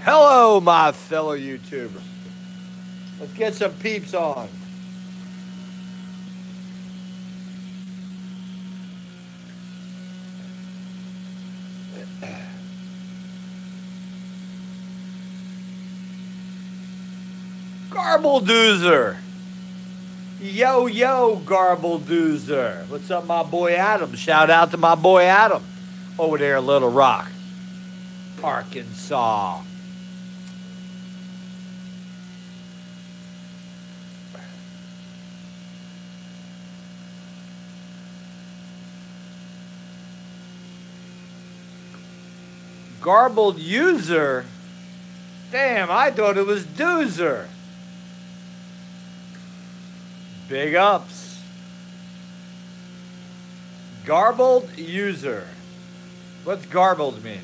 Hello, my fellow YouTuber. Let's get some peeps on. Garbledoozer. Yo, yo, Garbledoozer. What's up, my boy Adam? Shout out to my boy Adam over there in Little Rock, Arkansas. Garbled user? Damn, I thought it was Doozer. Big ups. Garbled user. What's garbled mean?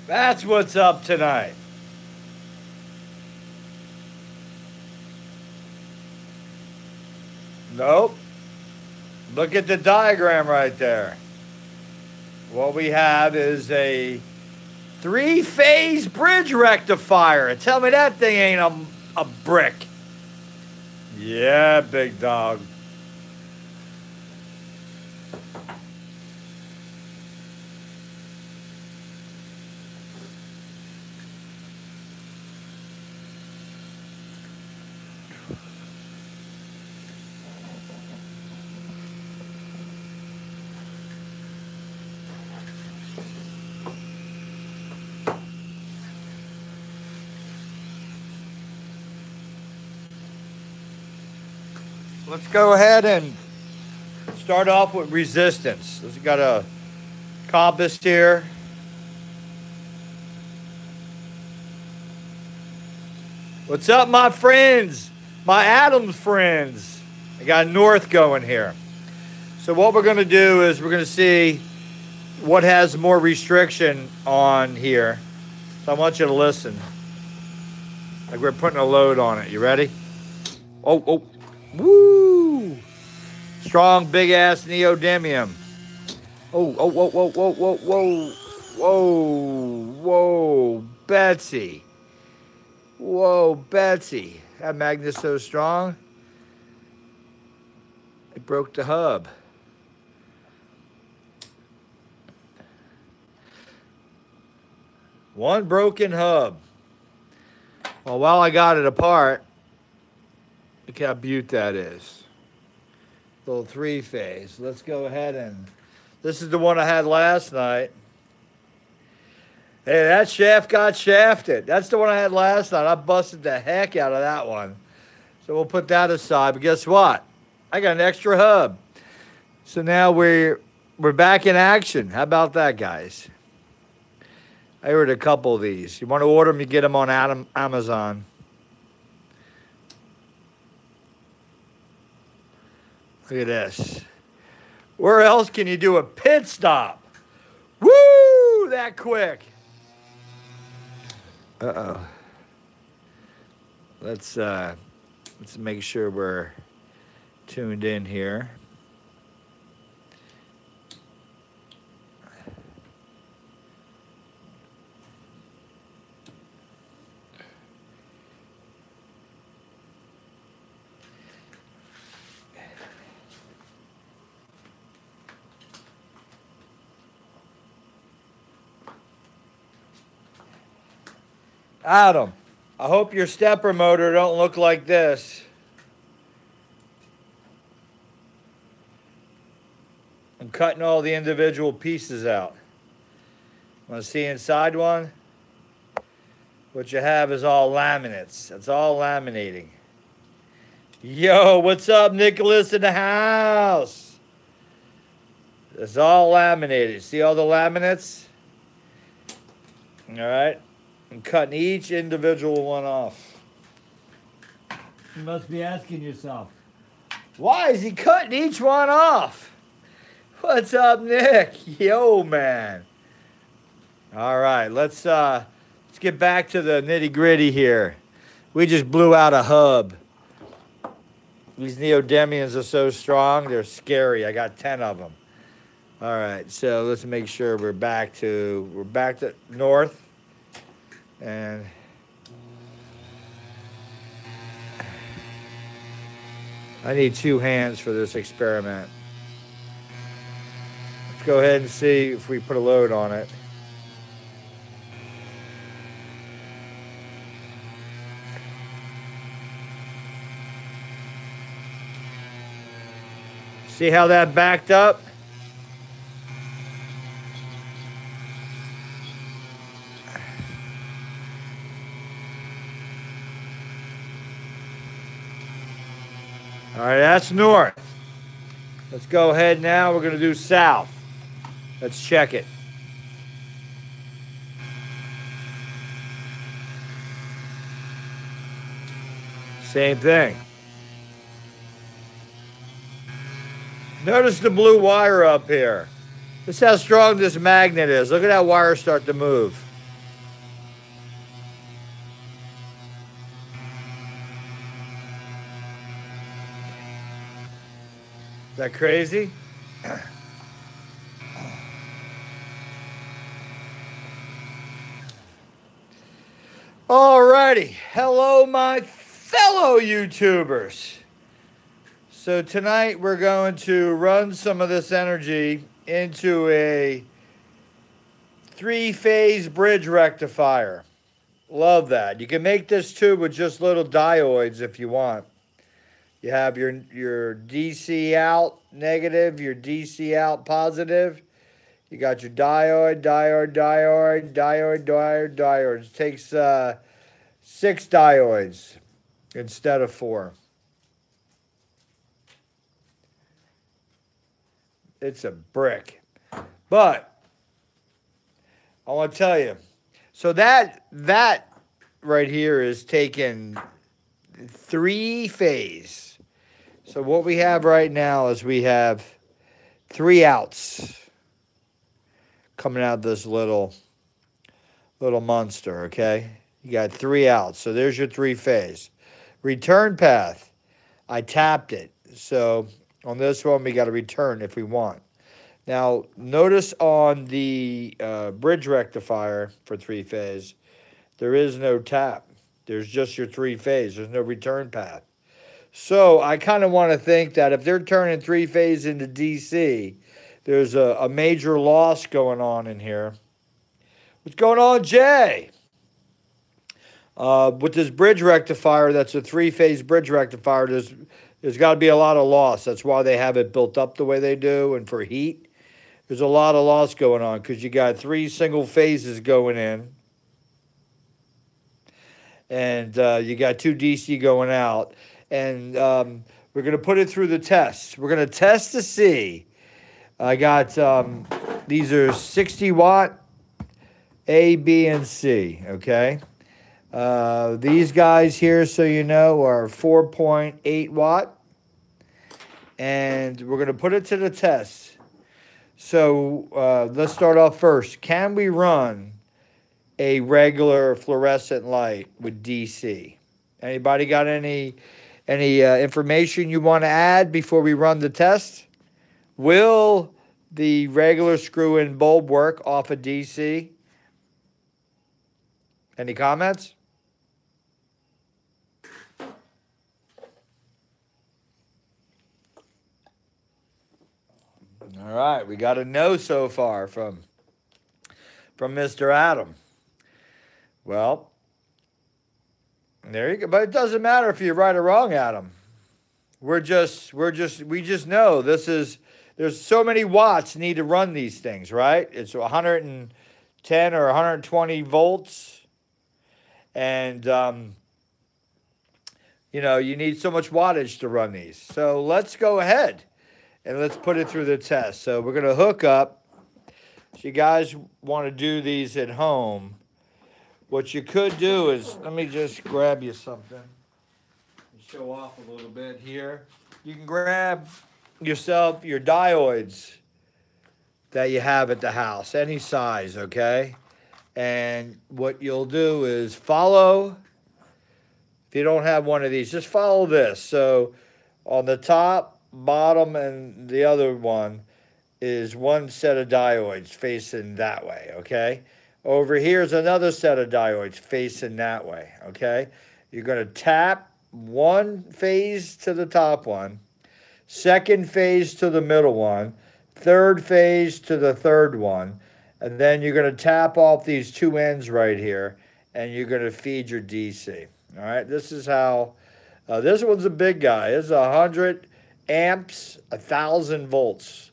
That's what's up tonight. Nope. Look at the diagram right there. What we have is a three-phase bridge rectifier. Tell me that thing ain't a brick. Yeah, big dog. Let's go ahead and start off with resistance. We've got a compass here. What's up, my friends? My Adams friends. I got north going here. So what we're going to do is we're going to see what has more restriction on here. So I want you to listen. Like we're putting a load on it. You ready? Oh. Woo! Strong, big-ass neodymium. Whoa, Betsy. Whoa, Betsy. That magnet's so strong, it broke the hub. One broken hub. Well, while I got it apart, look how beaut that is. Little three-phase. Let's go ahead and... This is the one I had last night. Hey, that shaft got shafted. That's the one I had last night. I busted the heck out of that one. So we'll put that aside. But guess what? I got an extra hub. So now we're back in action. How about that, guys? I ordered a couple of these. You want to order them, you get them on Amazon. Look at this. Where else can you do a pit stop? Woo! That quick. Uh-oh. Let's make sure we're tuned in here. Adam, I hope your stepper motor don't look like this. I'm cutting all the individual pieces out. Want to see inside one? what you have is all laminates. It's all laminating. Yo, what's up, Nicholas in the house? It's all laminated. See all the laminates? All right. I'm cutting each individual one off. You must be asking yourself, why is he cutting each one off? What's up, Nick? Yo, man. All right, let's get back to the nitty-gritty here. We just blew out a hub. These neodymiums are so strong, they're scary. I got 10 of them. All right, so let's make sure we're back to north. And I need 2 hands for this experiment. Let's go ahead and see if we put a load on it. See how that backed up? All right, that's north. Let's go ahead now. We're going to do south. Let's check it. Same thing. Notice the blue wire up here. This is how strong this magnet is. Look at that wire start to move. Is that crazy? Alrighty. Hello, my fellow YouTubers. So tonight we're going to run some of this energy into a 3-phase bridge rectifier. Love that. You can make this tube with just little diodes if you want. You have your DC out negative, your DC out positive. You got your diode. It takes 6 diodes instead of 4. It's a brick. But I want to tell you, so that right here is taking 3-phase. So what we have right now is we have 3 outs coming out of this little monster, okay? You got 3 outs. So there's your 3-phase. Return path, I tapped it. So on this one, we got to return if we want. Now, notice on the bridge rectifier for 3-phase, there is no tap. There's just your 3-phase. There's no return path. So I kind of want to think that if they're turning 3-phase into DC, there's a major loss going on in here. What's going on, Jay? With this bridge rectifier, that's a 3-phase bridge rectifier, there's got to be a lot of loss. That's why they have it built up the way they do. And for heat, there's a lot of loss going on because you got 3 single phases going in. And you got 2 DC going out. And we're going to put it through the test. We're going to test to see. I got, these are 60 watt A, B, and C, okay? These guys here, so you know, are 4.8 watt. And we're going to put it to the test. So let's start off first. Can we run a regular fluorescent light with DC? Anybody got any information you want to add before we run the test? Will the regular screw-in bulb work off of DC? Any comments? All right, we got a no so far from Mr. Adam. Well, there you go. But it doesn't matter if you're right or wrong, Adam. We just know there's so many watts need to run these things, right? It's 110 or 120 volts. And, you need so much wattage to run these. So let's go ahead and let's put it through the test. So we're going to hook up. So you guys want to do these at home. What you could do is, let me just grab you something and show off a little bit here. You can grab yourself your diodes that you have at the house, any size, okay? And what you'll do is follow, if you don't have one of these, just follow this. So on the top, bottom, and the other one is one set of diodes facing that way, okay? Over here is another set of diodes facing that way, okay? You're going to tap one phase to the top one, second phase to the middle one, third phase to the third one, and then you're going to tap off these two ends right here, and you're going to feed your DC. All right, this is how, this one's a big guy. It's 100 amps, 1,000 volts.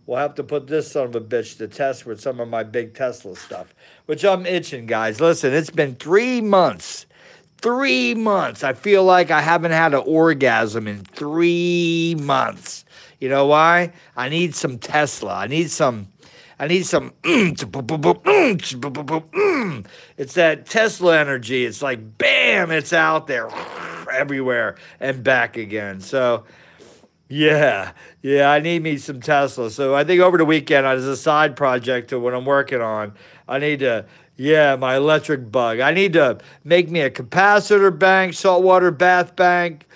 We'll have to put this son of a bitch to test with some of my big Tesla stuff, which I'm itching, guys. Listen, it's been 3 months. 3 months. I feel like I haven't had an orgasm in 3 months. You know why? I need some Tesla. I need some. It's that Tesla energy. It's like, bam, it's out there everywhere and back again. So, yeah, I need me some Tesla. So I think over the weekend, as a side project to what I'm working on, I need to, my electric bug. I need to make me a capacitor bank, saltwater bath bank,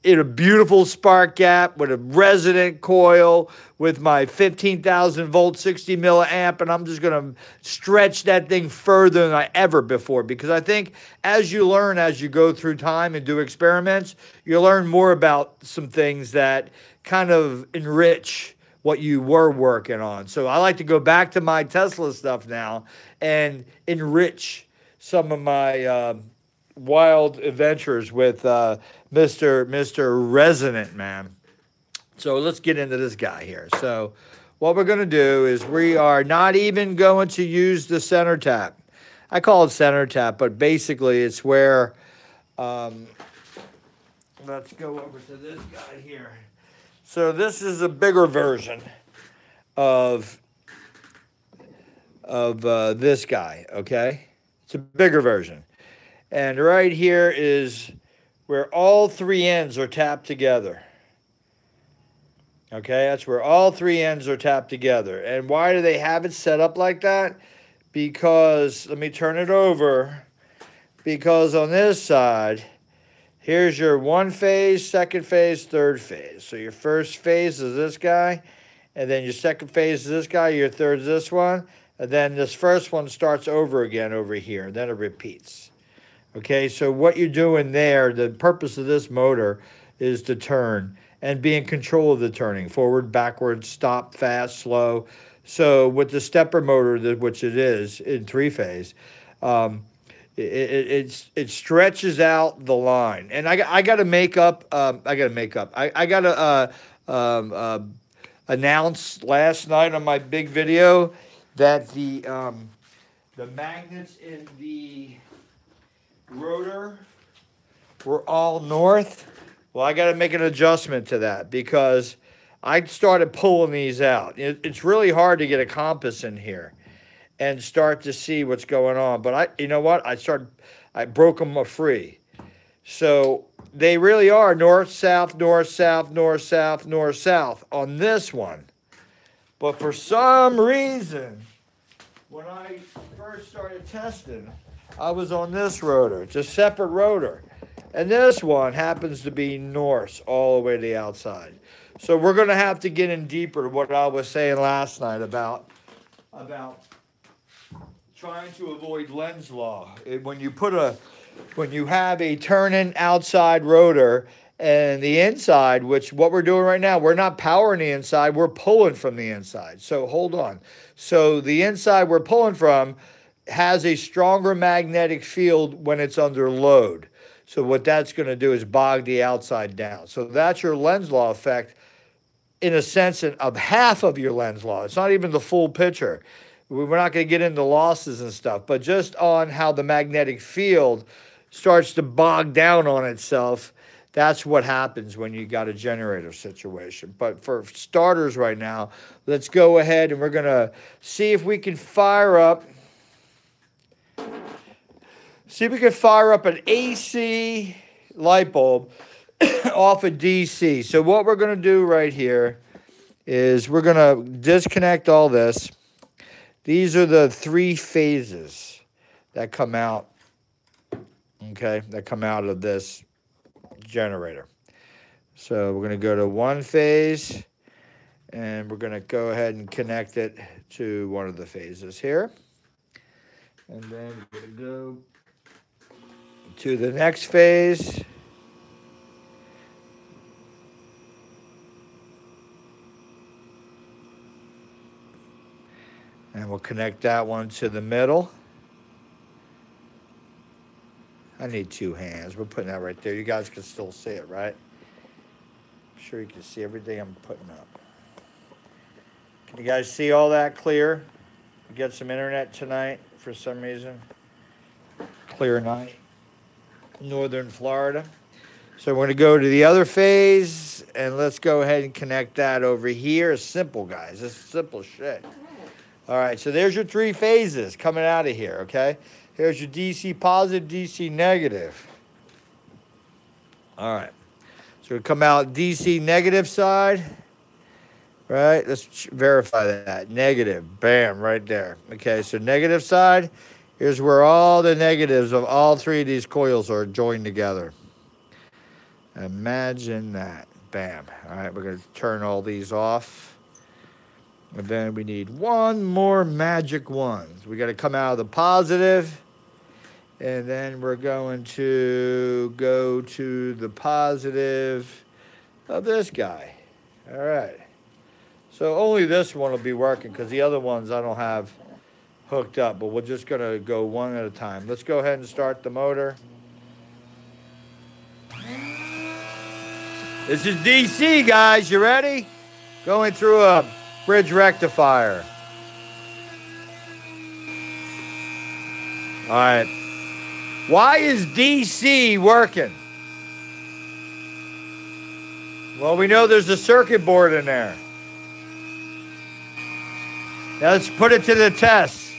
in a beautiful spark gap with a resonant coil with my 15,000 volt 60 milliamp, and I'm just going to stretch that thing further than I ever before, because I think as you learn, as you go through time and do experiments, you learn more about some things that kind of enrich what you were working on. So I like to go back to my Tesla stuff now and enrich some of my wild adventures with Mr. Resonant Man. So let's get into this guy here. So what we're going to do is we are not even going to use the center tap. I call it center tap, but basically it's where, let's go over to this guy here. So this is a bigger version of this guy, okay? It's a bigger version. And right here is where all three ends are tapped together. Okay, that's where all three ends are tapped together. And why do they have it set up like that? Because, let me turn it over. Because on this side, here's your one phase, second phase, third phase. So your first phase is this guy, and then your second phase is this guy, your third is this one, and then this first one starts over again over here, and then it repeats. Okay, so what you're doing there, the purpose of this motor is to turn and be in control of the turning, forward, backwards, stop, fast, slow. So with the stepper motor, which it is in three-phase, it stretches out the line. And I got to make up, I got to announce last night on my big video that the magnets in the rotor were all north. Well, I got to make an adjustment to that because I started pulling these out. It's really hard to get a compass in here and start to see what's going on. But you know what? I broke them free. So they really are north, south, north, south, north, south, north, south on this one. But for some reason, when I first started testing, I was on this rotor. It's a separate rotor. And this one happens to be north all the way to the outside. So we're going to have to get in deeper to what I was saying last night about trying to avoid Lenz's law. When you have a turning outside rotor and the inside, which what we're doing right now, we're not powering the inside, we're pulling from the inside. So hold on. So the inside we're pulling from has a stronger magnetic field when it's under load. So what that's going to do is bog the outside down. So that's your Lenz's law effect in a sense of half of your Lenz's law. It's not even the full picture. we're not going to get into losses and stuff, but just on how the magnetic field starts to bog down on itself. That's what happens when you got a generator situation. But for starters right now, let's go ahead and we're going to see if we can fire up. See if we can fire up an AC light bulb off of DC. So what we're going to do right here is we're going to disconnect all this. These are the 3 phases that come out, okay, that come out of this generator. So we're going to go to 1 phase, and we're going to go ahead and connect it to one of the phases here. And then we're going to go to the next phase. And we'll connect that one to the middle. I need 2 hands. We're putting that right there. You guys can still see it, right? I'm sure you can see everything I'm putting up. Can you guys see all that clear? We get some internet tonight for some reason. Clear night. Northern Florida. So we're going to go to the other phase, and let's go ahead and connect that over here. It's simple, guys. It's simple shit. All right, so there's your 3 phases coming out of here, okay? Here's your DC positive, DC negative. All right, so we come out DC negative side, right? Let's verify that. Negative, bam, right there. Okay, so negative side, here's where all the negatives of all 3 of these coils are joined together. Imagine that, bam. All right, we're gonna turn all these off. And then we need 1 more magic ones. We got to come out of the positive. And then we're going to go to the positive of this guy. All right. So only this one will be working because the other ones I don't have hooked up. But we're just going to go one at a time. Let's go ahead and start the motor. This is DC, guys. You ready? Going through a bridge rectifier. All right. Why is DC working? Well, we know there's a circuit board in there. Now let's put it to the test.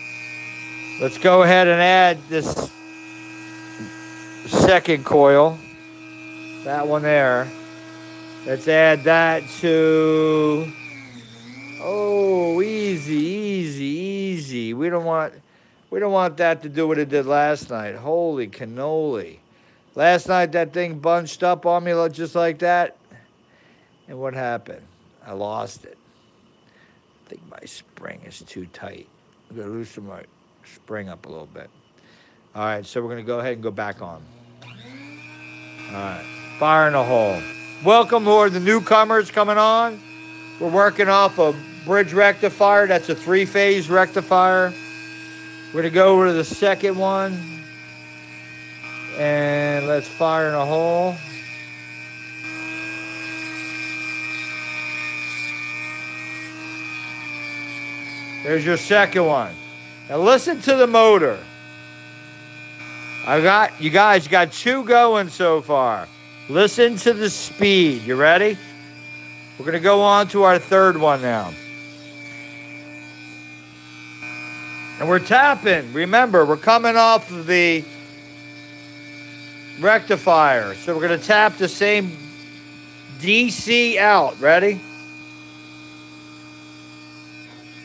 Let's go ahead and add this second coil. That one there. Let's add that to... Oh, easy, easy, easy. We don't want that to do what it did last night. Holy cannoli. Last night that thing bunched up on me just like that. And what happened? I lost it. I think my spring is too tight. I'm going to loosen my spring up a little bit. All right, so we're going to go ahead and go back on. All right, fire in the hole. Welcome, Lord, the newcomers coming on. We're working off a bridge rectifier. That's a 3-phase rectifier. We're going to go over to the second one. And let's fire in a hole. There's your second one. Now listen to the motor. You guys got 2 going so far. Listen to the speed. You ready? We're going to go on to our 3rd one now. And we're tapping. Remember, we're coming off of the rectifier. So we're going to tap the same DC out. Ready?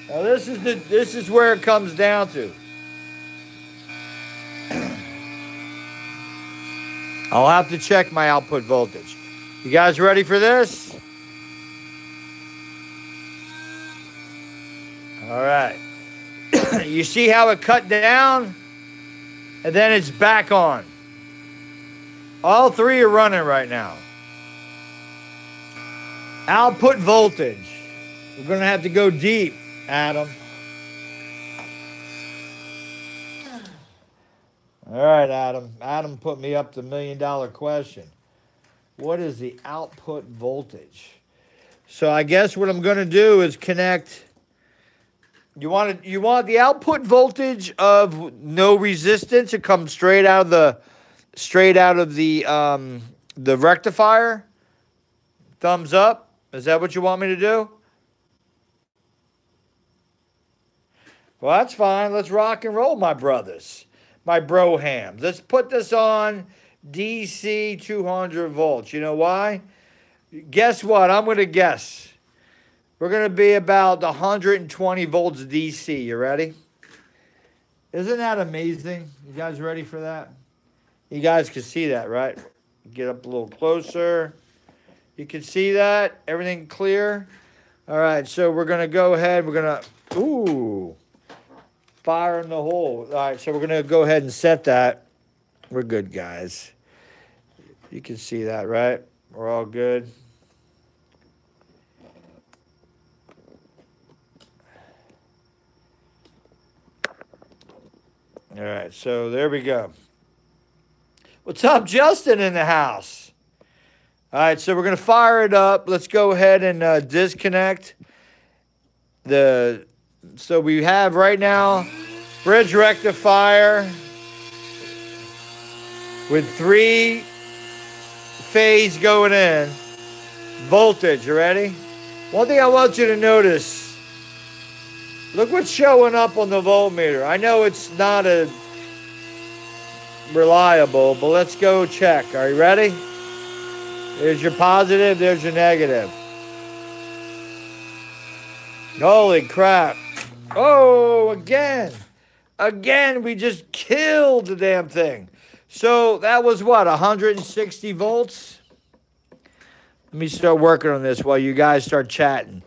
Now this is where it comes down to. I'll have to check my output voltage. You guys ready for this? All right. You see how it cut down? And then it's back on. All 3 are running right now. Output voltage. We're going to have to go deep, Adam. All right, Adam. Adam put me up the $1 million question. What is the output voltage? So I guess what I'm going to do is connect You want the output voltage of no resistance to come straight out of the rectifier. Thumbs up. Is that what you want me to do? Well, that's fine. Let's rock and roll, my brothers, my brohams. Let's put this on DC 200 volts. You know why? Guess what? I'm going to guess. We're going to be about 120 volts DC. You ready? Isn't that amazing? You guys ready for that? You guys can see that, right? Get up a little closer. You can see that? Everything clear? All right, so we're going to go ahead. We're going to, ooh, fire in the hole. All right, so we're going to go ahead and set that. We're good, guys. You can see that, right? We're all good. All right, so there we go. What's up, Justin, in the house? All right, so we're going to fire it up. Let's go ahead and disconnect the... So we have right now bridge rectifier with 3-phase going in. Voltage, you ready? One thing I want you to notice, look what's showing up on the voltmeter. I know it's not a reliable, but let's go check. Are you ready? There's your positive, there's your negative. Holy crap. Oh, again. Again, we just killed the damn thing. So that was what, 160 volts? Let me start working on this while you guys start chatting.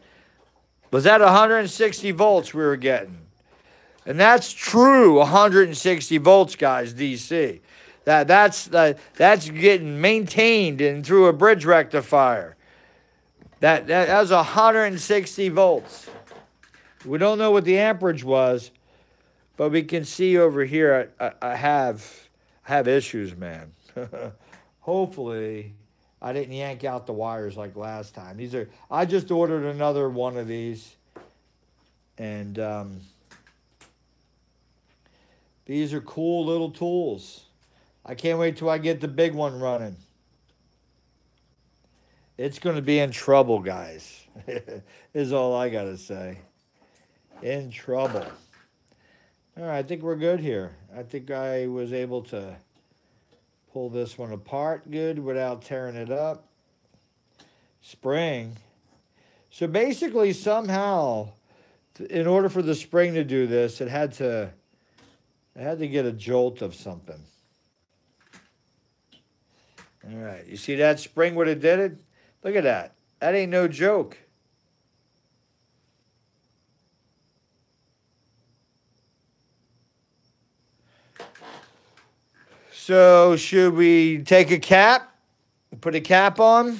Was that 160 volts we were getting? And that's true, 160 volts, guys, DC. That's getting maintained and through a bridge rectifier. That was 160 volts. We don't know what the amperage was, but we can see over here I have issues, man. Hopefully I didn't yank out the wires like last time. I just ordered another one of these, and these are cool little tools. I can't wait till I get the big one running. It's going to be in trouble, guys, is all I got to say. In trouble. All right, I think we're good here. I think I was able to pull this one apart good without tearing it up. Spring. So basically, somehow, in order for the spring to do this, it had to get a jolt of something. All right, you see that spring, what it did? Look at that. That ain't no joke. So should we take a cap? Put a cap on?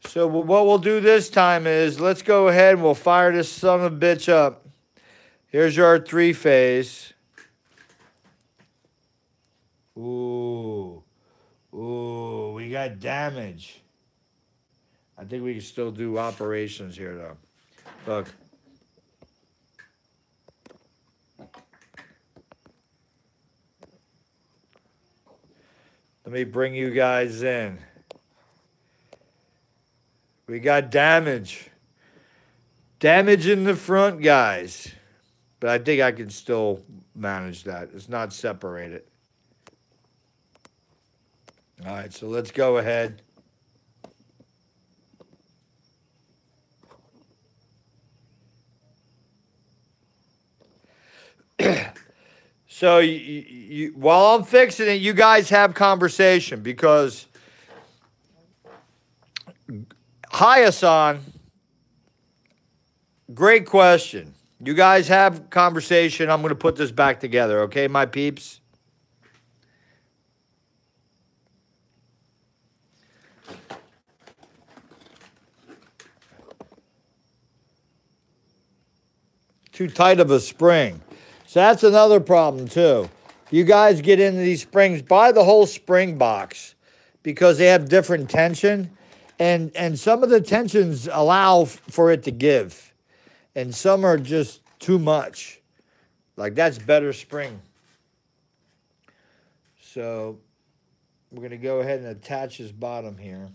So what we'll do this time is, let's go ahead and we'll fire this son of a bitch up. Here's our 3-phase. Ooh. Ooh, we got damage. I think we can still do operations here, though. Look. Let me bring you guys in. We got damage. Damage in the front, guys. But I think I can still manage that. It's not separated. All right, so let's go ahead. So while I'm fixing it, you guys have conversation, because Hayasan, great question. You guys have conversation. I'm going to put this back together, okay, my peeps? Too tight of a spring. So that's another problem too. You guys get into these springs, buy the whole spring box, because they have different tension, and some of the tensions allow for it to give. and some are just too much. Like that's better spring. So we're going to go ahead and attach his bottom here.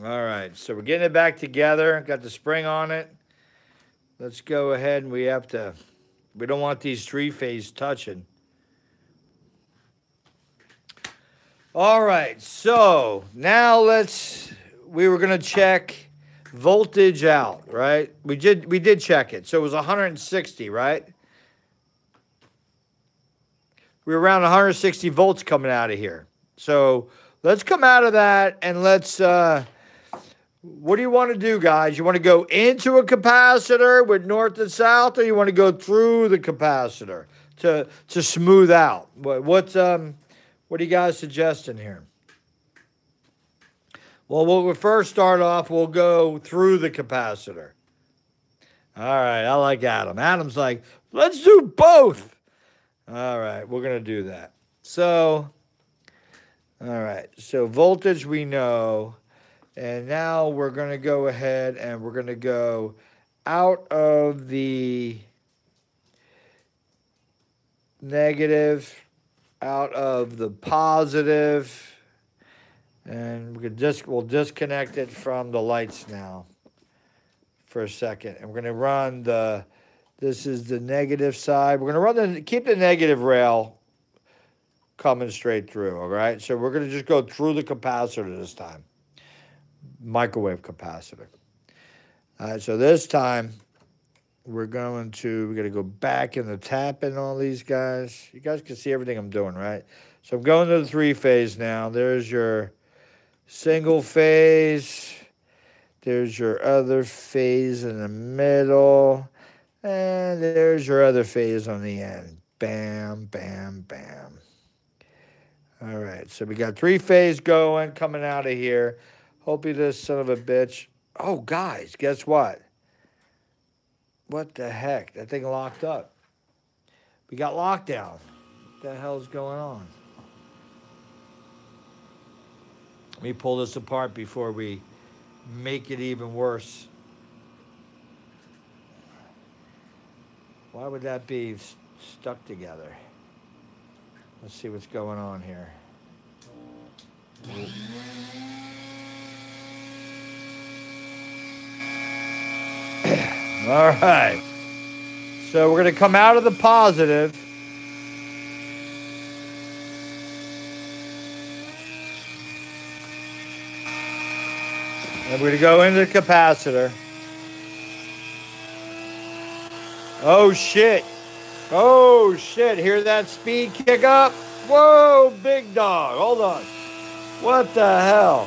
All right, so we're getting it back together. Got the spring on it. Let's go ahead and we don't want these three-phase touching. All right, so now we were gonna check voltage out, right? We did check it. So it was 160, right? We were around 160 volts coming out of here. So let's come out of that and let's, what do you want to do, guys? You want to go into a capacitor with north and south, or you want to go through the capacitor to smooth out? What are you guys suggesting here? Well, we'll first start off, we'll go through the capacitor. All right, I like Adam. Adam's like, let's do both. All right, we're going to do that. So, all right, so voltage we know. And now we're going to go ahead and we're going to go out of the negative, out of the positive, and we'll disconnect it from the lights now for a second. And we're going to run this is the negative side. We're going to keep the negative rail coming straight through, all right? So we're going to just go through the capacitor this time. Microwave capacitor. All right, so this time we're going to go back in the tapping all these guys. You guys can see everything I'm doing, right? So I'm going to the three-phase now. There's your single phase. There's your other phase in the middle. And there's your other phase on the end. Bam, bam, bam. All right, so we got three-phase going, coming out of here. Hope you this son of a bitch. Oh, guys, guess what? What the heck? That thing locked up. We got lockdown. What the hell's going on? Let me pull this apart before we make it even worse. Why would that be stuck together? Let's see what's going on here. All right. So we're going to come out of the positive. And we're going to go into the capacitor. Oh, shit. Oh, shit. Hear that speed kick up? Whoa, big dog. Hold on. What the hell?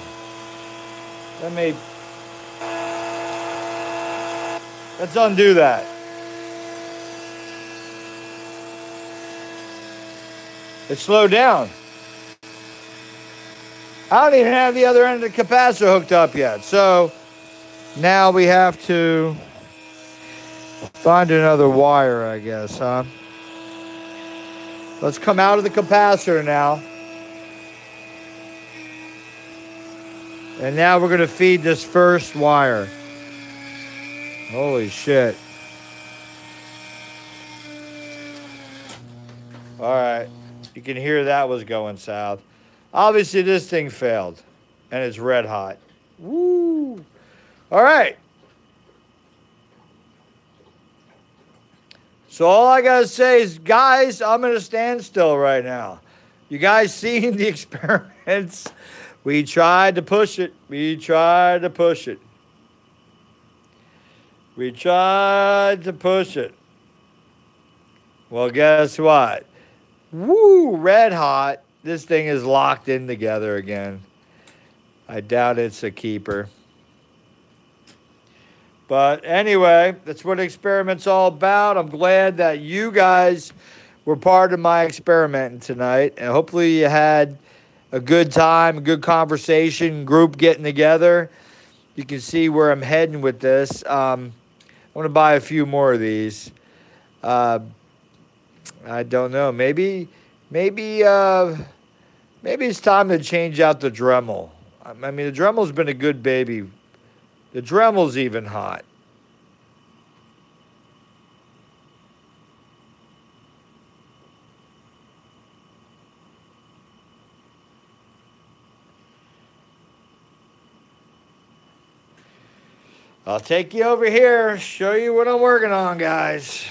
Let's undo that. It slowed down. I don't even have the other end of the capacitor hooked up yet. So now we have to find another wire, I guess, huh? Let's come out of the capacitor now. And now we're going to feed this first wire. Holy shit. All right. You can hear that was going south. Obviously, this thing failed. And it's red hot. Woo. All right. So all I got to say is, guys, I'm going to stand still right now. You guys seen the experiments? We tried to push it. We tried to push it. We tried to push it. Well, guess what? Woo, red hot. This thing is locked in together again. I doubt it's a keeper. But anyway, that's what experiment's all about. I'm glad that you guys were part of my experiment tonight. And hopefully you had a good time, a good conversation, group getting together. You can see where I'm heading with this. I want to buy a few more of these. I don't know. Maybe it's time to change out the Dremel. I mean, the Dremel's been a good baby. The Dremel's even hot. I'll take you over here, show you what I'm working on, guys.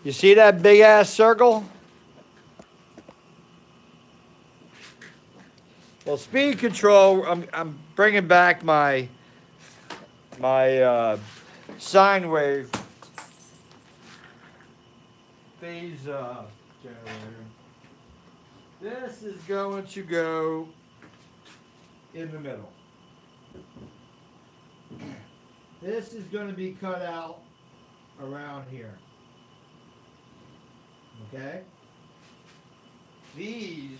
You see that big ass circle? Well, speed control, I'm bringing back my sine wave phase generator. This is going to go in the middle. This is going to be cut out around here. Okay? These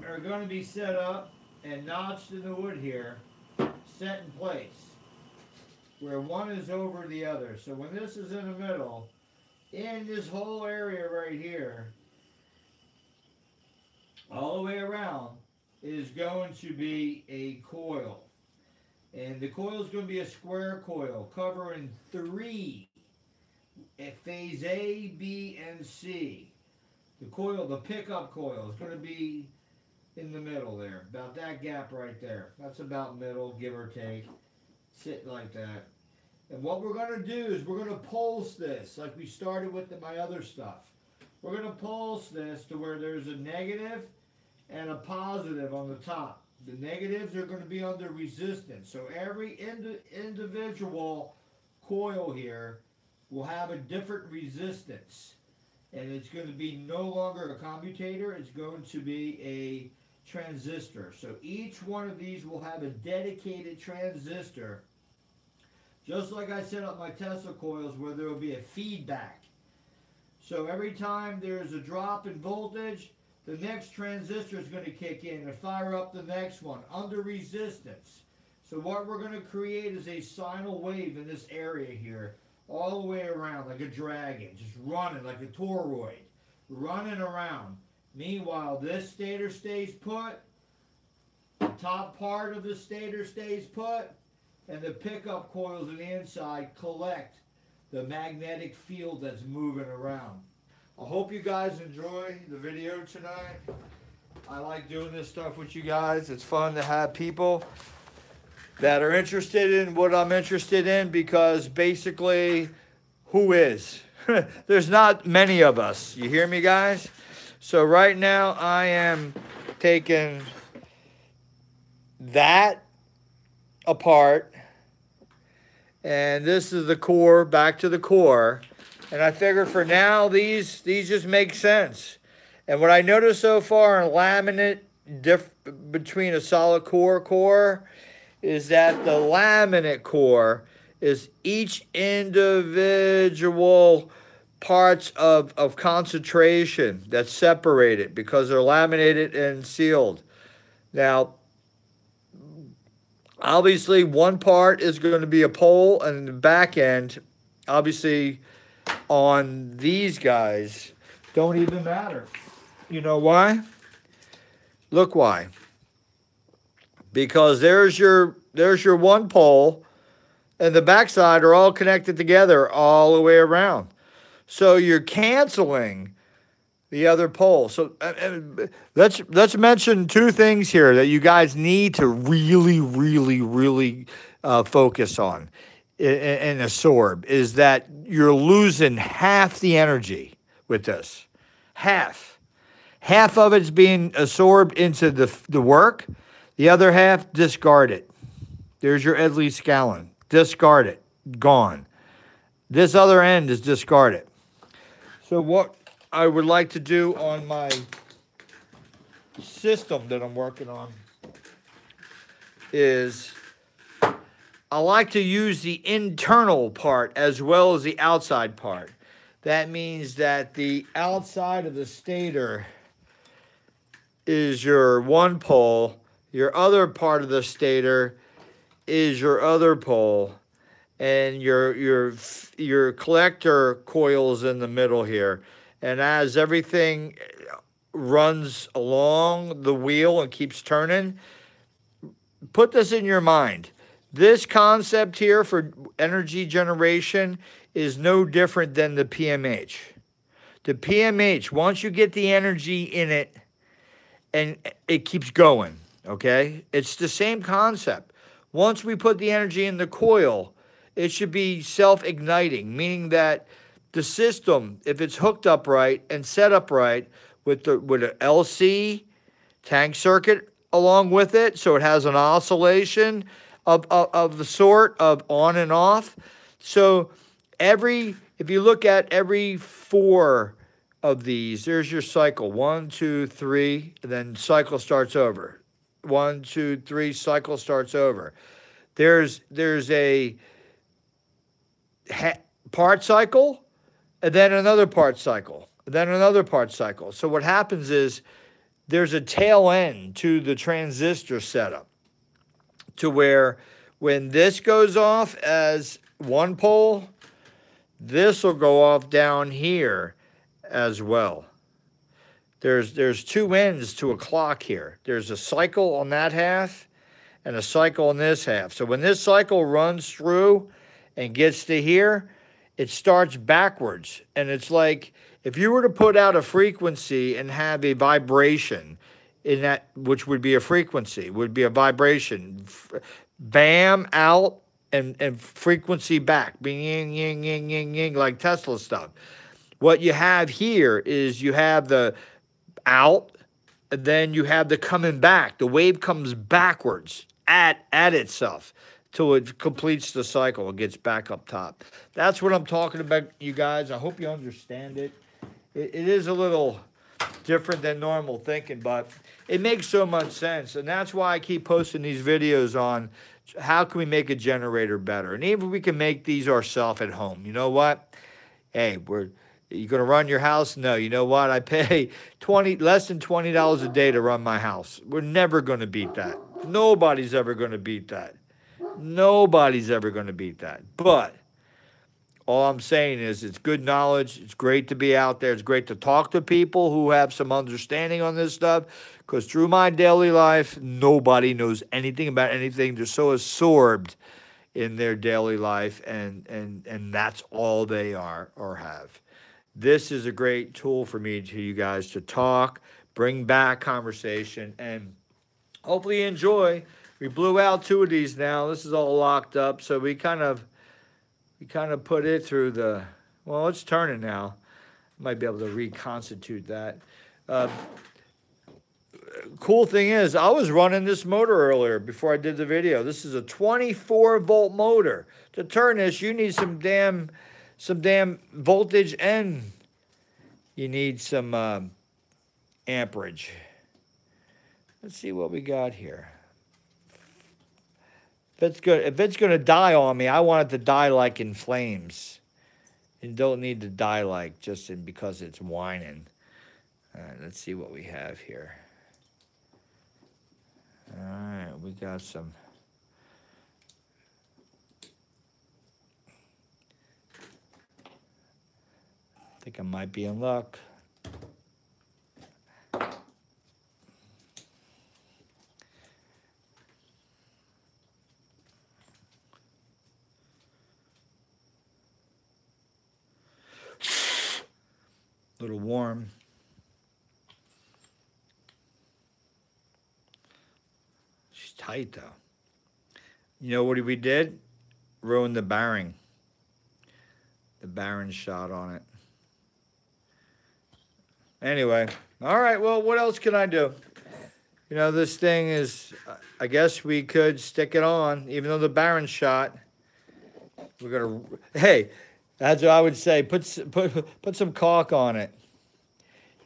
are going to be set up and notched in the wood here, set in place, where one is over the other. So when this is in the middle, in this whole area right here, all the way around, is going to be a coil. And the coil is going to be a square coil covering 3 phase A, B, and C. The coil, the pickup coil, is going to be in the middle there, about that gap right there. That's about middle, give or take. Sit like that. And what we're going to do is we're going to pulse this like we started with my other stuff. We're going to pulse this to where there's a negative and a positive on the top. The negatives are going to be under resistance. So every individual coil here will have a different resistance. And it's going to be no longer a commutator. It's going to be a transistor. So each one of these will have a dedicated transistor. Just like I set up my Tesla coils where there will be a feedback. So every time there's a drop in voltage, the next transistor is going to kick in and fire up the next one under resistance. So what we're going to create is a sinal wave in this area here, all the way around like a dragon, just running like a toroid, running around. Meanwhile, this stator stays put, the top part of the stator stays put, and the pickup coils on the inside collect the magnetic field that's moving around. I hope you guys enjoy the video tonight. I like doing this stuff with you guys. It's fun to have people that are interested in what I'm interested in, because basically, who is? There's not many of us. You hear me, guys? So right now, I am taking that apart, and this is the core, back to the core. And I figure for now, these just make sense. And what I noticed so far in laminate between a solid core is that the laminate core is each individual parts of concentration that's separated because they're laminated and sealed. Now, obviously, one part is going to be a pole, and the back end, obviously, on these guys, don't even matter. You know why? Look why. Because there's your one pole, and the backside are all connected together all the way around. So you're canceling the other pole. So let's mention two things here that you guys need to really focus on and absorb is that you're losing half the energy with this. Half. Half of it's being absorbed into the work. The other half, discard it. There's your Ed Lee Scallon. Discard it. Gone. This other end is discarded. So what I would like to do on my system that I'm working on is I like to use the internal part as well as the outside part. That means that the outside of the stator is your one pole, your other part of the stator is your other pole, and your collector coils in the middle here. And as everything runs along the wheel and keeps turning, put this in your mind. This concept here for energy generation is no different than the PMH. The PMH, once you get the energy in it, and it keeps going, okay? It's the same concept. Once we put the energy in the coil, it should be self-igniting, meaning that the system, if it's hooked up right and set up right with an LC tank circuit along with it, so it has an oscillation of the sort of on and off. So if you look at every 4 of these, there's your cycle. 1, 2, 3, and then cycle starts over. 1, 2, 3, cycle starts over. There's a part cycle, and then another part cycle, and then another part cycle. So what happens is there's a tail end to the transistor setup to where when this goes off as one pole, this will go off down here as well. There's 2 ends to a clock here. There's a cycle on that half and a cycle on this half. So when this cycle runs through and gets to here, it starts backwards. And it's like if you were to put out a frequency and have a vibration in that, which would be a frequency, would be a vibration, bam, out, and frequency back, ying, ying, ying, ying, ying, like Tesla stuff. What you have here is you have the out, and then you have the coming back. The wave comes backwards at itself till it completes the cycle and gets back up top. That's what I'm talking about, you guys. I hope you understand it. It is a little different than normal thinking, but it makes so much sense. And that's why I keep posting these videos on how can we make a generator better. And even if we can make these ourselves at home, you know what? Hey, you going to run your house? No, you know what? I pay less than $20 a day to run my house. We're never going to beat that. Nobody's ever going to beat that. Nobody's ever going to beat that. But all I'm saying is it's good knowledge. It's great to be out there. It's great to talk to people who have some understanding on this stuff, because through my daily life, nobody knows anything about anything. They're so absorbed in their daily life, and that's all they are or have. This is a great tool for me to you guys to talk, bring back conversation, and hopefully enjoy. We blew out 2 of these now. This is all locked up, so we kind of put it through the, well, it's turning now. Might be able to reconstitute that. Cool thing is, I was running this motor earlier before I did the video. This is a 24-volt motor. To turn this, you need some damn voltage, and you need some amperage. Let's see what we got here. If it's going to die on me, I want it to die like in flames. You don't need to die like just because it's whining. All right, let's see what we have here. All right, we got some. I think I might be in luck. A little warm. She's tight though. You know what we did? Ruined the bearing. The bearing shot on it. Anyway, all right. Well, what else can I do? You know, this thing is. I guess we could stick it on, even though the bearing shot. We're gonna. Hey, that's what I would say. Put some caulk on it.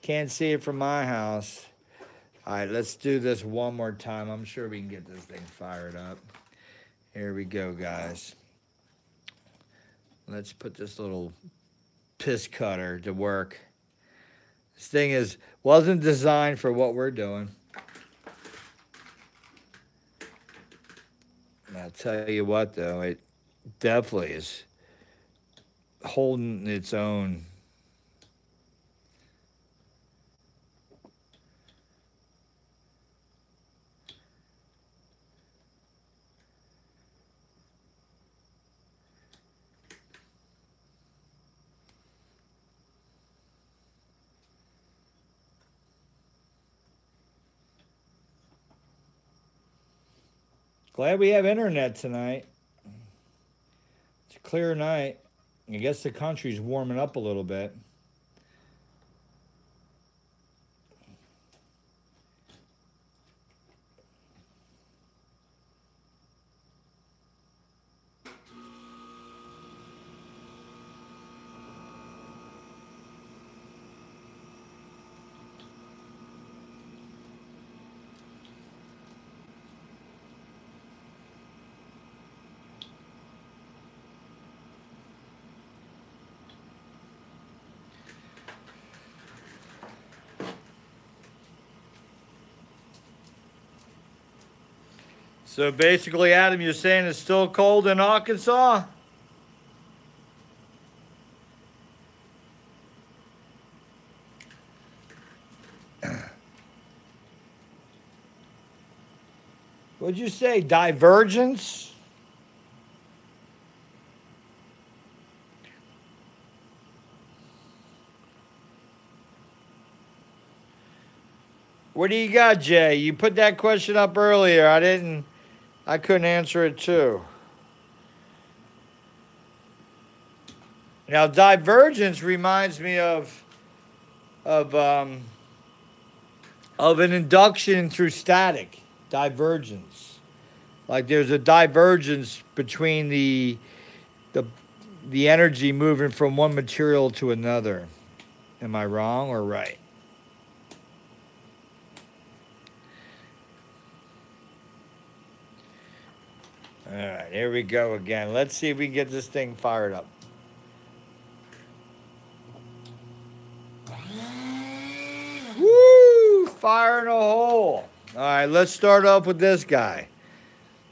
Can't see it from my house. All right, let's do this one more time. I'm sure we can get this thing fired up. Here we go, guys. Let's put this little piss cutter to work. This thing wasn't designed for what we're doing. And I'll tell you what, though, it definitely is holding its own. Glad we have internet tonight. It's a clear night. I guess the country's warming up a little bit. So basically, Adam, you're saying it's still cold in Arkansas? What'd you say? Divergence? What do you got, Jay? You put that question up earlier. I couldn't answer it too. Now, divergence reminds me of an induction through static. Divergence, like there's a divergence between the energy moving from one material to another. Am I wrong or right? All right, here we go again. Let's see if we can get this thing fired up. Woo! Fire in a hole. All right, let's start off with this guy.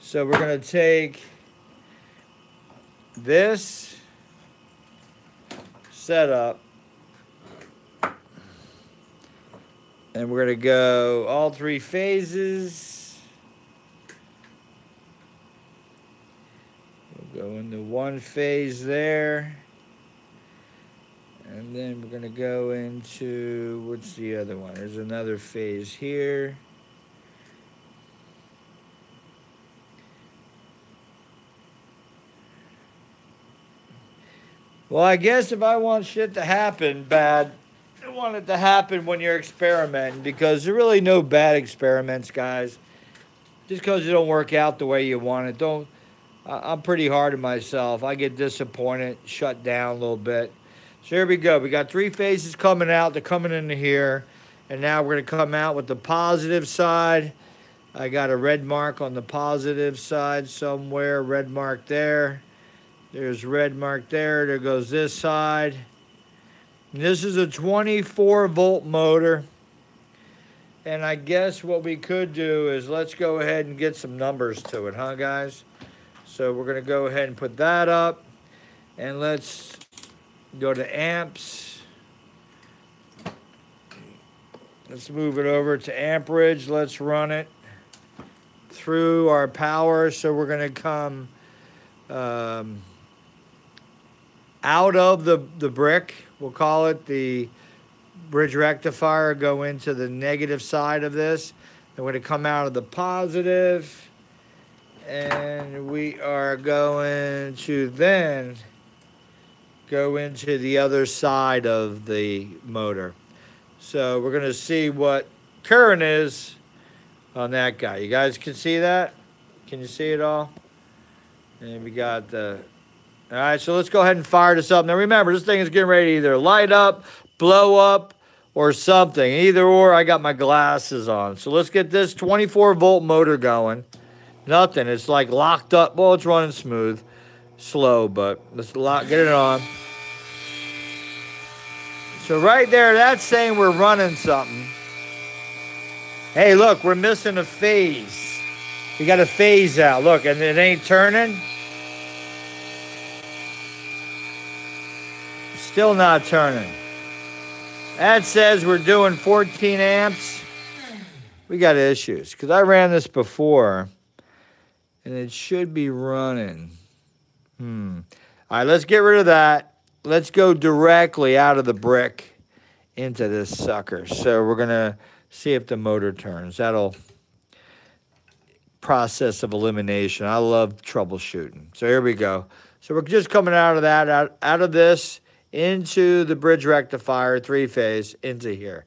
So we're going to take this setup and we're going to go all three phases. We'll go into one phase there. And then we're going to go into, what's the other one? There's another phase here. Well, I guess if I want shit to happen bad, I want it to happen when you're experimenting, because there are really no bad experiments, guys. Just because it don't work out the way you want it, I'm pretty hard on myself. I get disappointed, shut down a little bit. So here we go. We got three phases coming out. They're coming into here. And now we're going to come out with the positive side. I got a red mark on the positive side somewhere. Red mark there. There's red mark there. There goes this side. And this is a 24-volt motor. And I guess what we could do is let's go ahead and get some numbers to it, huh, guys? So we're going to go ahead and put that up. And let's go to amps. Let's move it over to amperage. Let's run it through our power. So we're going to come out of the brick. We'll call it the bridge rectifier. Go into the negative side of this. And we're going to come out of the positive. And we are going to then go into the other side of the motor. So we're going to see what current is on that guy. You guys can see that? Can you see it all? And we got the... All right, so let's go ahead and fire this up. Now remember, this thing is getting ready to either light up, blow up, or something. Either or, I got my glasses on. So let's get this 24-volt motor going. Nothing. It's like locked up. Well, it's running smooth. Slow, but let's get it on. So right there, that's saying we're running something. Hey, look, we're missing a phase. We got a phase out. Look, and it ain't turning. Still not turning. That says we're doing 14 amps. We got issues because I ran this before and it should be running. All right, let's get rid of that. Let's go directly out of the brick into this sucker. So we're going to see if the motor turns. That'll process of elimination. I love troubleshooting. So here we go. So we're just coming out of that, out of this, into the bridge rectifier, 3-phase, into here.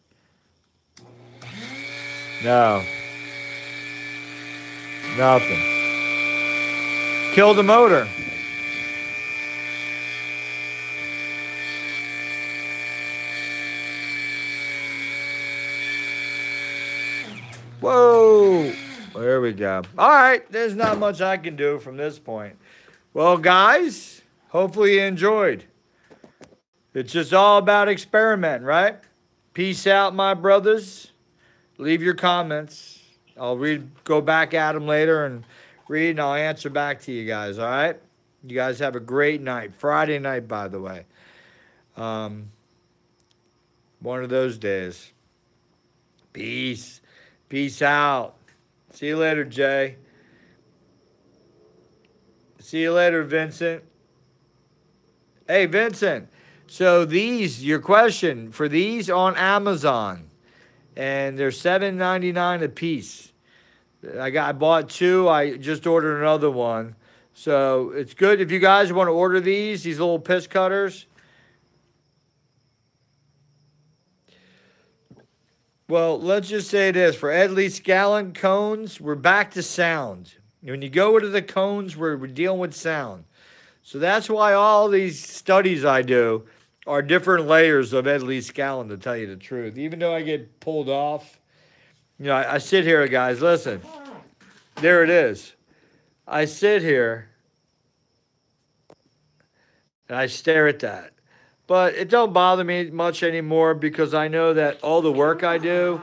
No. Nothing. Kill the motor. Whoa. There we go. All right. There's not much I can do from this point. Well, guys, hopefully you enjoyed. It's just all about experimenting, right? Peace out, my brothers. Leave your comments. I'll go back at them later and read, and I'll answer back to you guys, all right? You guys have a great night. Friday night, by the way. One of those days. Peace. Peace out. See you later, Jay. See you later, Vincent. Hey, Vincent. So these, your question, for these on Amazon, and they're $7.99 a piece. I bought two. I just ordered another one. So it's good if you guys want to order these little piss cutters. Well, let's just say this. For Edley Scallon cones, we're back to sound. When you go into the cones, we're dealing with sound. So that's why all these studies I do are different layers of Edley Scallon, to tell you the truth. Even though I get pulled off, you know, I sit here, guys, listen. There it is. I sit here and I stare at that. But it don't bother me much anymore because I know that all the work I do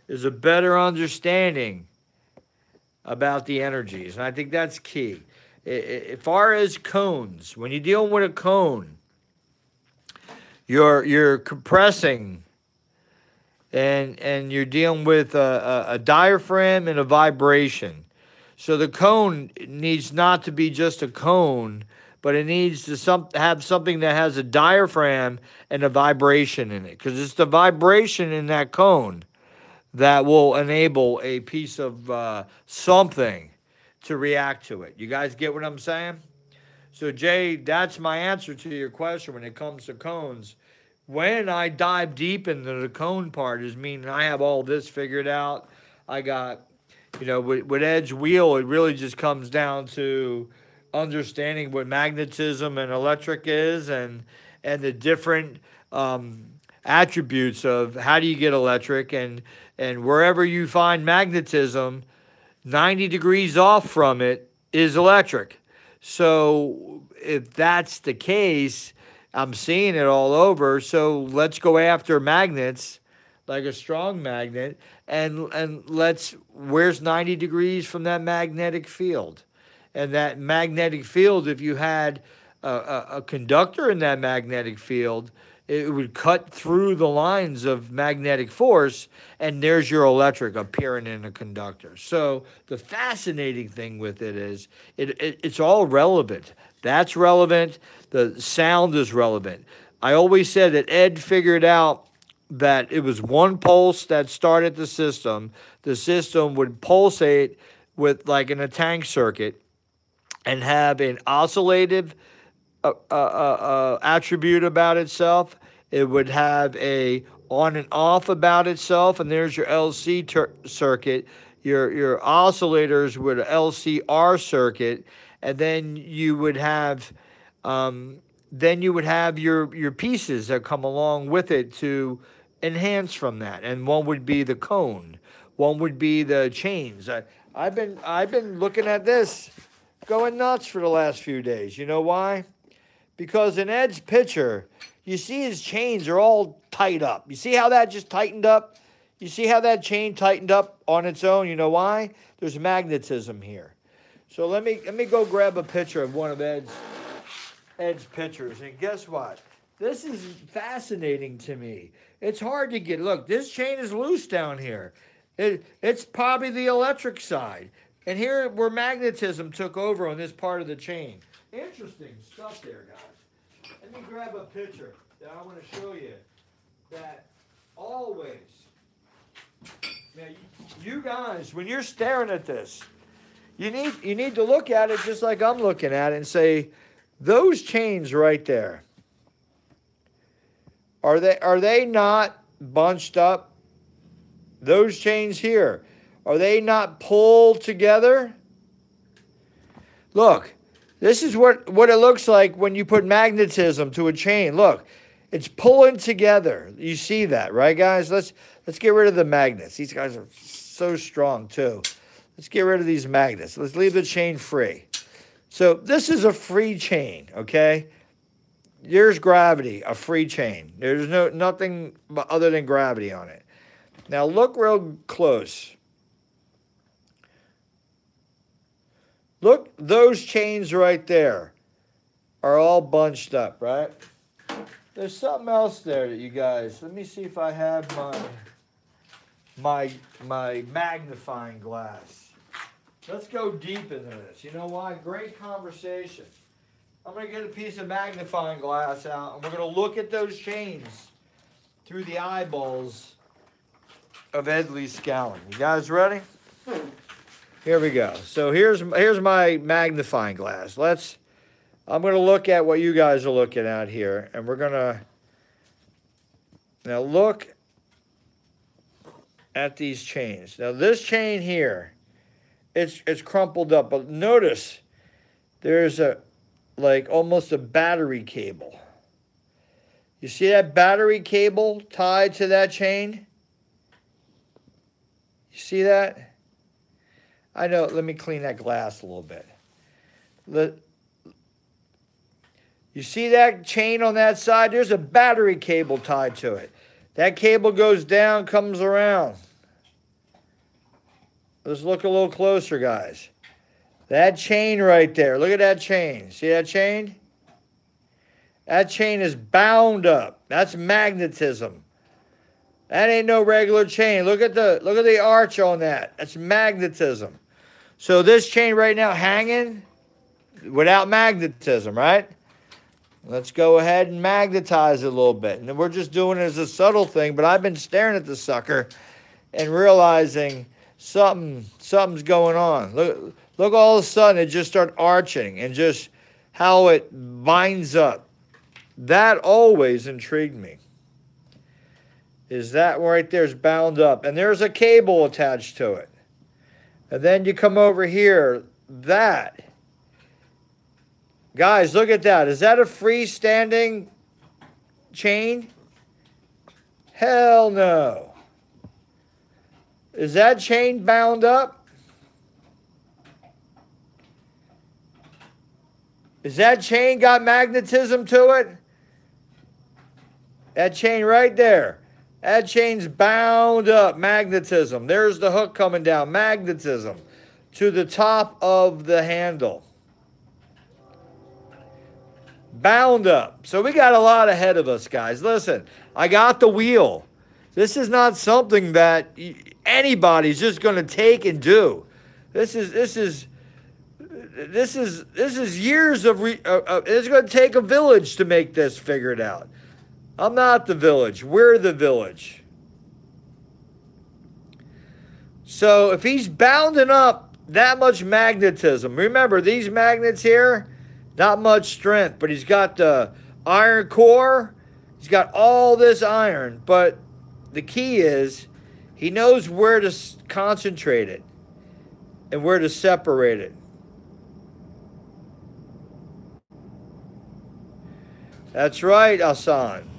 is a better understanding about the energies. And I think that's key. As far as cones, when you're dealing with a cone, you're compressing and you're dealing with a diaphragm and a vibration. So the cone needs not to be just a cone, but it needs to have something that has a diaphragm and a vibration in it, because it's the vibration in that cone that will enable a piece of something to react to it. You guys get what I'm saying? So, Jay, that's my answer to your question when it comes to cones. When I dive deep into the cone part is meaning I have all this figured out. I got, you know, with Ed's wheel, it really just comes down to understanding what magnetism and electric is and the different attributes of how do you get electric, and wherever you find magnetism, 90 degrees off from it is electric. So if that's the case, I'm seeing it all over. So let's go after magnets, like a strong magnet, and where's 90 degrees from that magnetic field? And that magnetic field, if you had a conductor in that magnetic field, it would cut through the lines of magnetic force, and there's your electric appearing in a conductor. So the fascinating thing with it is it's all relevant. That's relevant. The sound is relevant. I always said that Ed figured out that it was one pulse that started the system. The system would pulsate with like in a tank circuit and have an oscillative attribute about itself. It would have a on and off about itself, and there's your LC circuit. Your oscillators would LCR circuit, and then you would have your pieces that come along with it to enhance from that. And one would be the cone, one would be the chains. I've been looking at this, going nuts for the last few days. You know why? Because in Ed's picture, you see his chains are all tight up. You see how that just tightened up? You see how that chain tightened up on its own? You know why? There's magnetism here. So let me go grab a picture of one of Ed's pictures. And guess what? This is fascinating to me. It's hard to get. Look, this chain is loose down here. It's probably the electric side. And here where magnetism took over on this part of the chain. Interesting stuff there, guys. Let me grab a picture that I want to show you that always. Now, you guys, when you're staring at this, you need to look at it just like I'm looking at it and say, those chains right there, are they not bunched up? Those chains here, are they not pulled together? Look, this is what it looks like when you put magnetism to a chain. Look, it's pulling together. You see that, right, guys? Let's get rid of the magnets. These guys are so strong, too. Let's get rid of these magnets. Let's leave the chain free. So this is a free chain, okay? Here's gravity, a free chain. There's nothing other than gravity on it. Now look real close. Look, those chains right there are all bunched up, right? There's something else there that you guys, let me see if I have my magnifying glass. Let's go deep into this. You know why? Great conversation. I'm going to get a piece of magnifying glass out, and we're going to look at those chains through the eyeballs of Ed Lee Skowron. You guys ready? Here we go. So here's my magnifying glass. I'm going to look at what you guys are looking at here, and we're going to now look at these chains. Now this chain here, it's crumpled up, but notice there's like almost a battery cable. You see that battery cable tied to that chain? You see that? I know, let me clean that glass a little bit. You see that chain on that side? There's a battery cable tied to it. That cable goes down, comes around. Let's look a little closer, guys. That chain right there. Look at that chain. See that chain? That chain is bound up. That's magnetism. That ain't no regular chain. Look at the arch on that. That's magnetism. So this chain right now hanging without magnetism, right? Let's go ahead and magnetize it a little bit. And we're just doing it as a subtle thing, but I've been staring at the sucker and realizing something's going on. Look, all of a sudden it just started arching and just how it binds up. That always intrigued me. Is that right there is bound up. And there's a cable attached to it. And then you come over here, that. Guys, look at that. Is that a freestanding chain? Hell no. Is that chain bound up? Is that chain got magnetism to it? That chain right there. That chain's bound up. Magnetism. There's the hook coming down. Magnetism to the top of the handle. Bound up. So we got a lot ahead of us, guys. Listen, I got the wheel. This is not something that anybody's just going to take and do. This is years of. It's going to take a village to make this figured out. I'm not the village. We're the village. So if he's bounding up that much magnetism. Remember, these magnets here, not much strength, but he's got the iron core. He's got all this iron, but the key is he knows where to concentrate it and where to separate it. That's right, Hassan.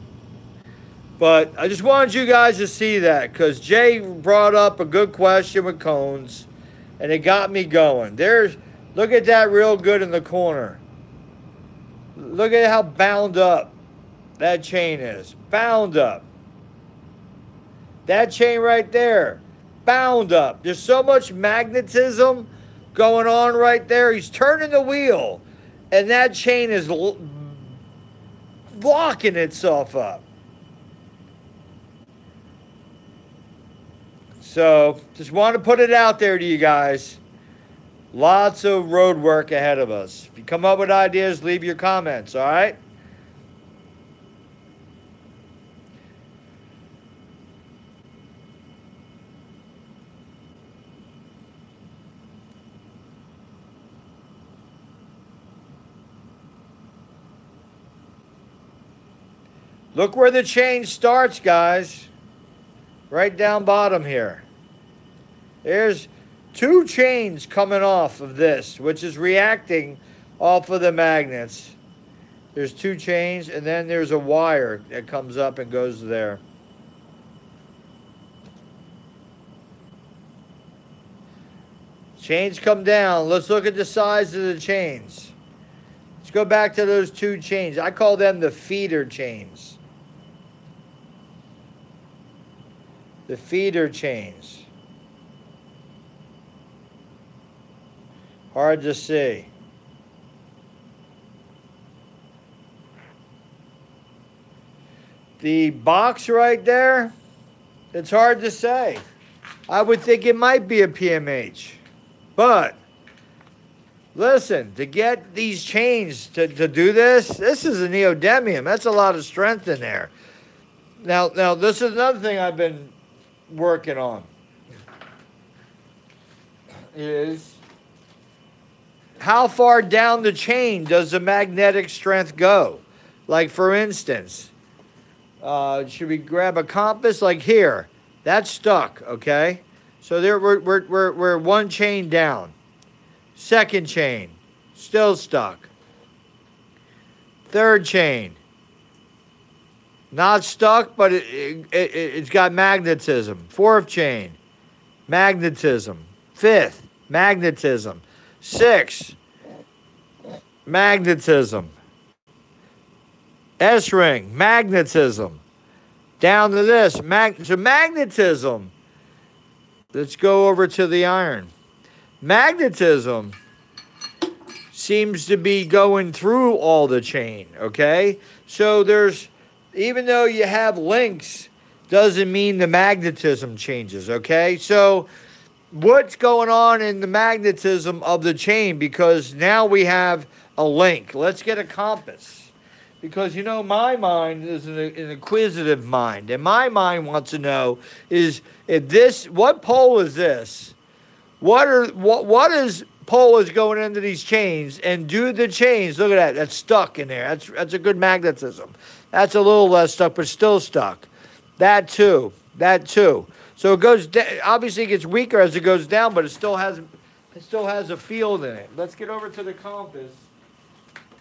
But I just wanted you guys to see that because Jay brought up a good question with cones, and it got me going. Look at that real good in the corner. Look at how bound up that chain is. Bound up. That chain right there, bound up. There's so much magnetism going on right there. He's turning the wheel, and that chain is locking itself up. So, just want to put it out there to you guys. Lots of road work ahead of us. If you come up with ideas, leave your comments, all right? Look where the chain starts, guys. Right down bottom here. There's 2 chains coming off of this, which is reacting off of the magnets. There's 2 chains, and then there's a wire that comes up and goes there. Chains come down. Let's look at the size of the chains. Let's go back to those 2 chains. I call them the feeder chains. The feeder chains. Hard to see. The box right there, it's hard to say. I would think it might be a PMH. But, listen, to get these chains to do this is a neodymium. That's a lot of strength in there. Now, this is another thing I've been working on is how far down the chain does the magnetic strength go? Like, for instance, should we grab a compass? Like here, that's stuck, okay? So there we're 1 chain down. 2nd chain, still stuck. 3rd chain, not stuck, but it's got magnetism. 4th chain, magnetism. 5th, magnetism. 6th, magnetism. S-ring, magnetism. Down to this, so magnetism. Let's go over to the iron. Magnetism seems to be going through all the chain, okay? So there's, even though you have links, doesn't mean the magnetism changes, okay? So what's going on in the magnetism of the chain? Because now we have a link. Let's get a compass. Because, you know, my mind is an inquisitive mind. And my mind wants to know is, if this, what pole is this? What is pole is going into these chains? And do the chains, look at that, that's stuck in there. That's a good magnetism. That's a little less stuck, but still stuck. That too. So it goes, obviously it gets weaker as it goes down, but it still has a field in it. Let's get over to the compass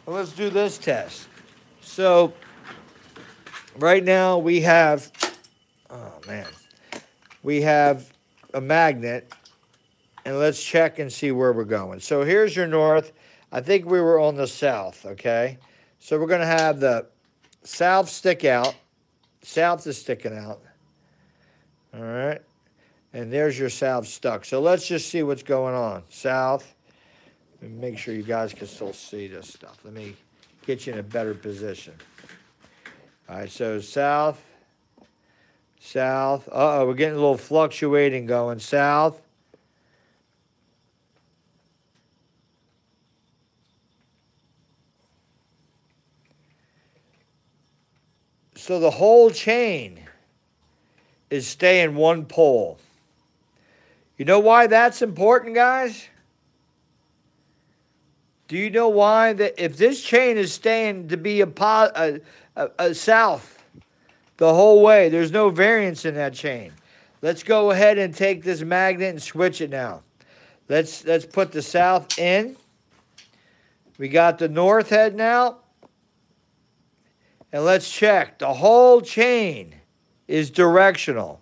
and let's do this test. So right now we have, we have a magnet, and let's check and see where we're going. So here's your north. I think we were on the south, okay? So we're going to have the south stick out. South is sticking out. All right. And there's your south stuck. So let's just see what's going on. South. Let me make sure you guys can still see this stuff. Let me get you in a better position. All right, so south. Uh-oh, we're getting a little fluctuating going. South. So the whole chain is staying one pole. You know why that's important, guys? Do you know why? That if this chain is staying to be a south the whole way, there's no variance in that chain. Let's go ahead and take this magnet and switch it now. Let's put the south in. We got the north head now. And let's check. The whole chain is directional.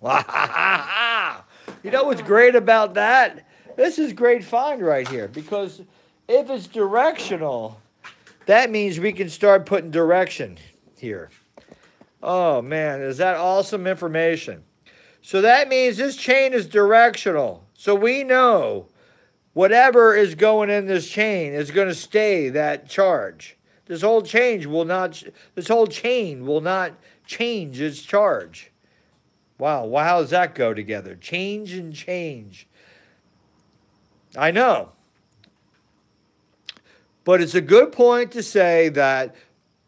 You know what's great about that? This is great find right here, because if it's directional, that means we can start putting direction here. Oh man, is that awesome information? So that means this chain is directional. So we know whatever is going in this chain is going to stay that charge. This whole chain will not change its charge. Wow, how does that go together? Change and change. I know. But it's a good point to say that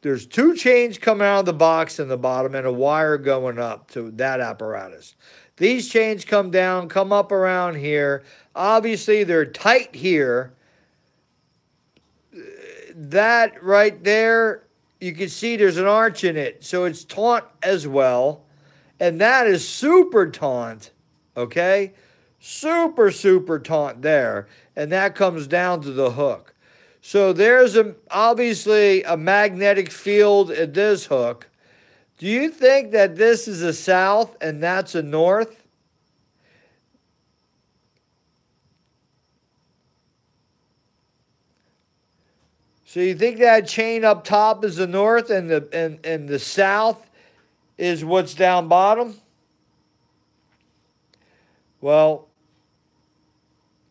there's two chains coming out of the box in the bottom and a wire going up to that apparatus. These chains come down, come up around here. Obviously, they're tight here. That right there, you can see there's an arch in it. So it's taut as well. And that is super taut, okay? Super, super taut there. And that comes down to the hook. So there's obviously a magnetic field at this hook. Do you think that this is a south and that's a north? So you think that chain up top is the north and the south is what's down bottom? Well,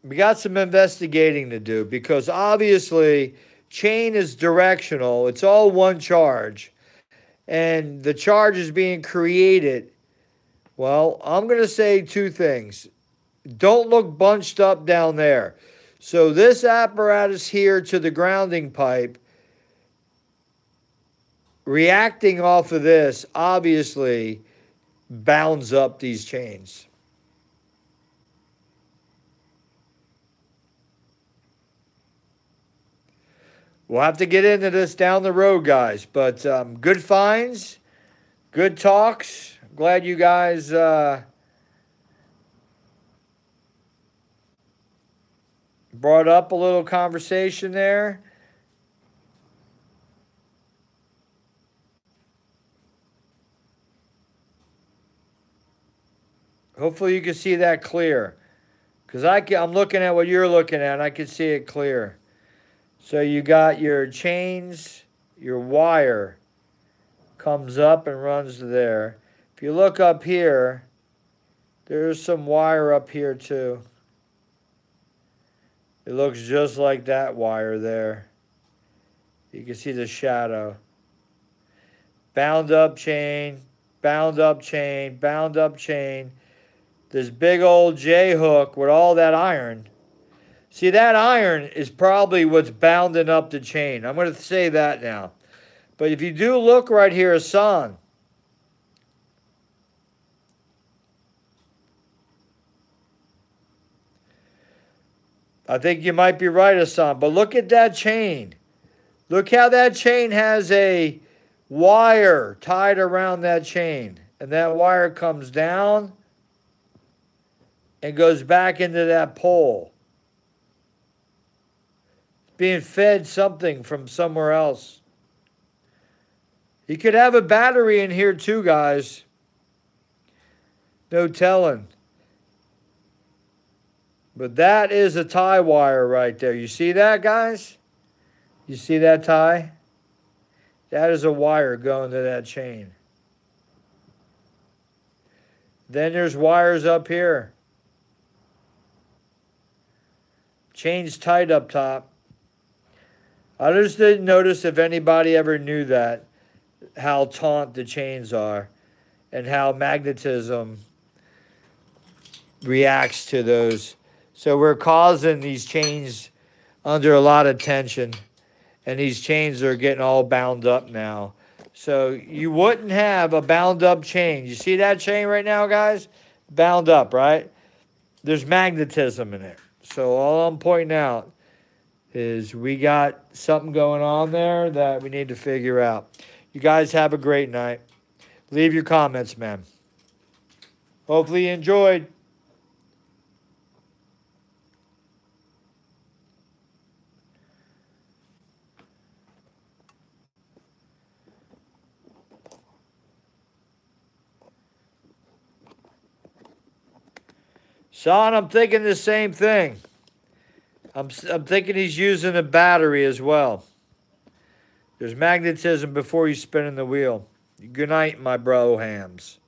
we got some investigating to do, because obviously chain is directional. It's all one charge. And the charge is being created. Well, I'm going to say two things. Don't look bunched up down there. So this apparatus here to the grounding pipe, reacting off of this, obviously bounds up these chains. We'll have to get into this down the road, guys. But good finds, good talks. Glad you guys brought up a little conversation there. Hopefully you can see that clear, because I'm looking at what you're looking at, and I can see it clear. So you got your chains, your wire comes up and runs to there. If you look up here, there's some wire up here too. It looks just like that wire there. You can see the shadow. Bound up chain, bound up chain, bound up chain. This big old J hook with all that iron. See, that iron is probably what's bounding up the chain. I'm going to say that now. But if you do look right here, Hassan, I think you might be right, Hassan. But look at that chain. Look how that chain has a wire tied around that chain. And that wire comes down and goes back into that pole. It's being fed something from somewhere else. You could have a battery in here too, guys. No telling. But that is a tie wire right there. You see that, guys? You see that tie? That is a wire going to that chain. Then there's wires up here. Chain's tight up top. I just didn't notice if anybody ever knew that, how taut the chains are and how magnetism reacts to those. So we're causing these chains under a lot of tension, and these chains are getting all bound up now. So you wouldn't have a bound up chain. You see that chain right now, guys? Bound up, right? There's magnetism in it. So all I'm pointing out is we got something going on there that we need to figure out. You guys have a great night. Leave your comments, man. Hopefully you enjoyed. Son, I'm thinking the same thing. I'm thinking he's using a battery as well. There's magnetism before you spinning the wheel. Good night, my bro hams.